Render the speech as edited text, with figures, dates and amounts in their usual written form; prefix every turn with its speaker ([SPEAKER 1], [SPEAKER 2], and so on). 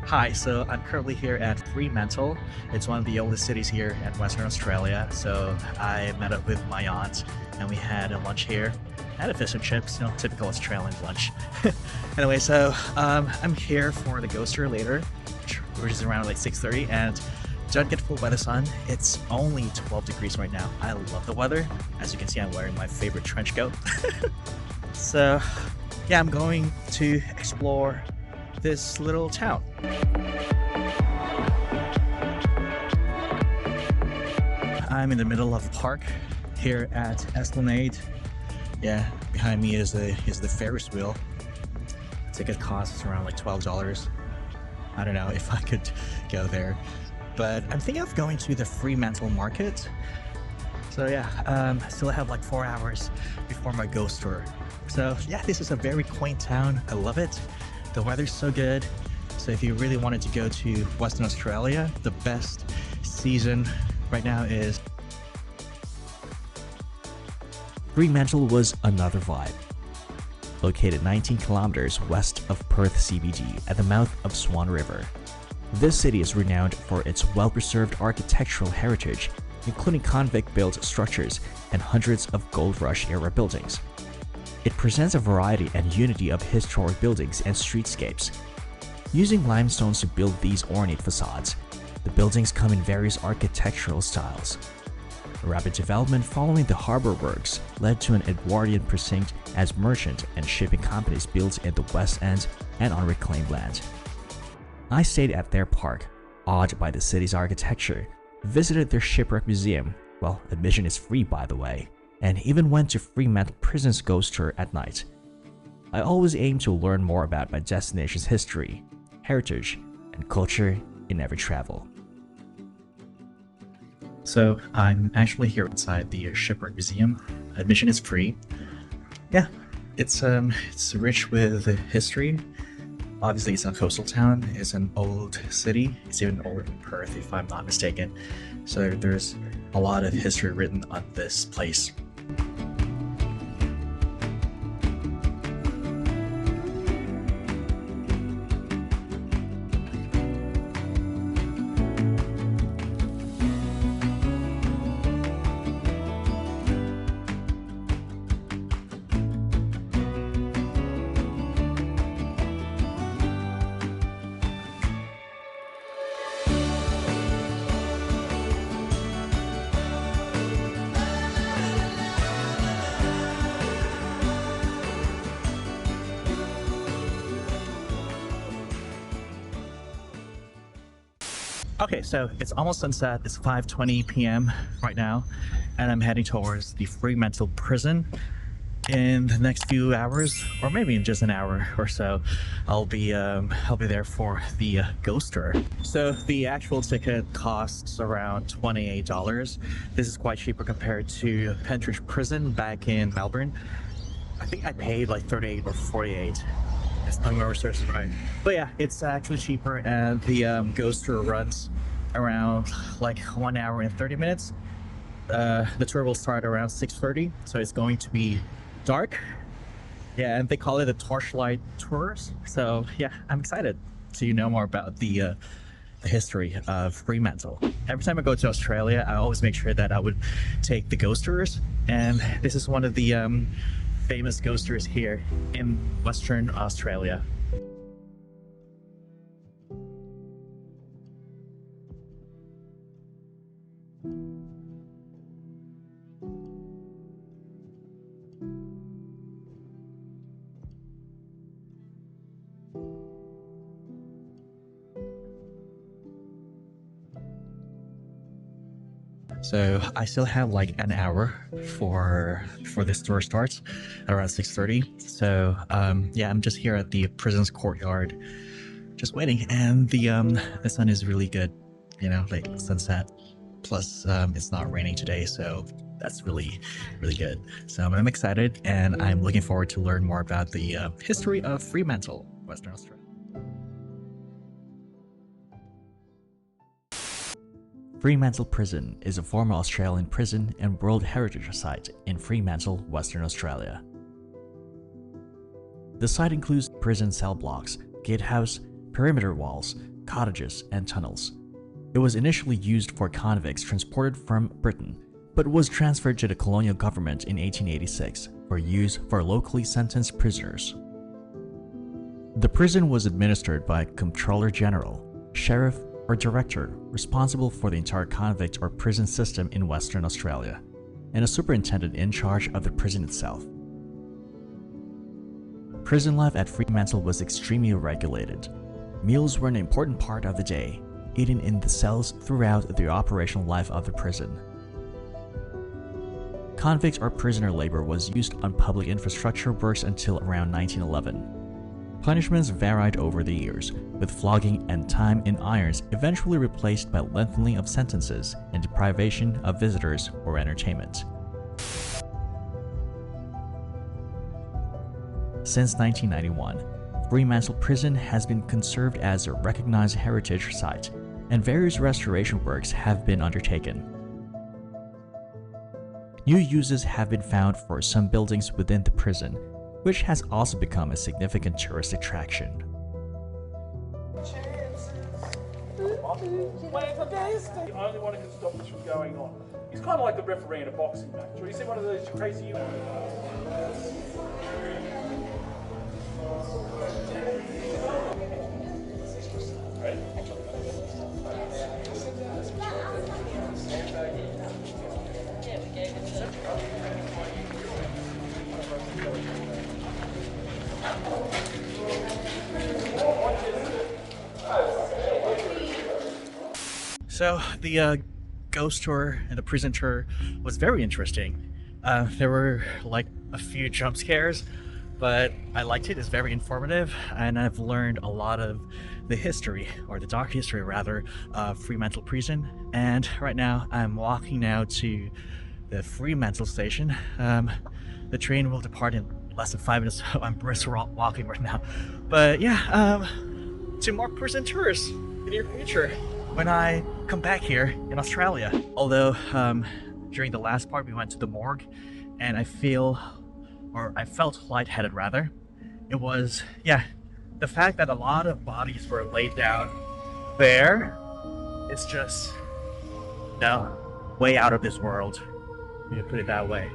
[SPEAKER 1] Hi, so I'm currently here at Fremantle. It's one of the oldest cities here in Western Australia. So I met up with my aunt and we had a lunch here. I had a fish and chips, typical Australian lunch. Anyway, so I'm here for the ghost tour later, which is around like 6:30, and don't get fooled by the sun. It's only 12 degrees right now. I love the weather. As you can see, I'm wearing my favorite trench coat. So yeah, I'm going to explore this little town. I'm in the middle of a park here at Esplanade. Yeah, behind me is the Ferris wheel. Ticket costs around like $12. I don't know if I could go there, but I'm thinking of going to the Fremantle market. So yeah, I still have like 4 hours before my ghost tour. So yeah, this is a very quaint town. I love it. The weather's so good. So if you really wanted to go to Western Australia, the best season right now is...
[SPEAKER 2] Fremantle was another vibe. Located 19 kilometers west of Perth CBD at the mouth of Swan River. This city is renowned for its well-preserved architectural heritage, including convict-built structures and hundreds of Gold Rush-era buildings. It presents a variety and unity of historic buildings and streetscapes. Using limestones to build these ornate facades, the buildings come in various architectural styles. Rapid development following the harbour works led to an Edwardian precinct as merchant and shipping companies built in the West End and on reclaimed land. I stayed at their park, awed by the city's architecture, visited their shipwreck museum, well, admission is free by the way, and even went to Fremantle Prison's ghost tour at night. I always aim to learn more about my destination's history, heritage, and culture in every travel.
[SPEAKER 1] So I'm actually here inside the Shipwreck Museum. Admission is free. Yeah, it's rich with history. Obviously, it's a coastal town. It's an old city. It's even older than Perth, if I'm not mistaken. So there's a lot of history written on this place. Okay, so it's almost sunset. It's 5:20 p.m. right now, and I'm heading towards the Fremantle prison. In the next few hours, or maybe in just an hour or so, I'll be there for the ghost tour. So the actual ticket costs around $28. This is quite cheaper compared to Pentridge Prison back in Melbourne. I think I paid like $38 or $48. If my research is right. But yeah, it's actually cheaper, and the ghost tour runs around like 1 hour and 30 minutes. The tour will start around 6:30, so it's going to be dark. Yeah, and they call it the torchlight tours. So yeah, I'm excited to know more about the history of Fremantle. Every time I go to Australia, I always make sure that I would take the ghost tours, and this is one of the famous ghost tours here in Western Australia. So I still have like an hour for this tour starts around 6:30. So yeah, I'm just here at the prison's courtyard, just waiting, and the sun is really good, like sunset. Plus, it's not raining today, so that's really good. So I'm excited, and I'm looking forward to learn more about the history of Fremantle, Western Australia.
[SPEAKER 2] Fremantle Prison is a former Australian prison and World Heritage Site in Fremantle, Western Australia. The site includes prison cell blocks, gatehouse, perimeter walls, cottages, and tunnels. It was initially used for convicts transported from Britain, but was transferred to the colonial government in 1886 for use for locally sentenced prisoners. The prison was administered by a Comptroller General, Sheriff, or Director responsible for the entire convict or prison system in Western Australia, and a superintendent in charge of the prison itself. Prison life at Fremantle was extremely regulated. Meals were an important part of the day, eaten in the cells throughout the operational life of the prison. Convict or prisoner labor was used on public infrastructure works until around 1911. Punishments varied over the years, with flogging and time in irons eventually replaced by lengthening of sentences and deprivation of visitors or entertainment. Since 1991, Fremantle Prison has been conserved as a recognized heritage site, and various restoration works have been undertaken. New uses have been found for some buildings within the prison, which has also become a significant tourist attraction.
[SPEAKER 3] The only one who can stop this from going on. He's kind of like the referee in a boxing match. Or you see one of those crazy...
[SPEAKER 1] So the ghost tour and the prison tour was very interesting. There were like a few jump scares, but I liked it. It's very informative, and I've learned a lot of the history, or the dark history rather, of Fremantle Prison. And right now I'm walking now to the Fremantle station. The train will depart in less than 5 minutes, so I'm brisk walking right now. But yeah, to more prison tours in the near future when I come back here in Australia. Although during the last part we went to the morgue, and I felt lightheaded rather. It was, yeah, the fact that a lot of bodies were laid down there is just, no, way out of this world. You put it that way.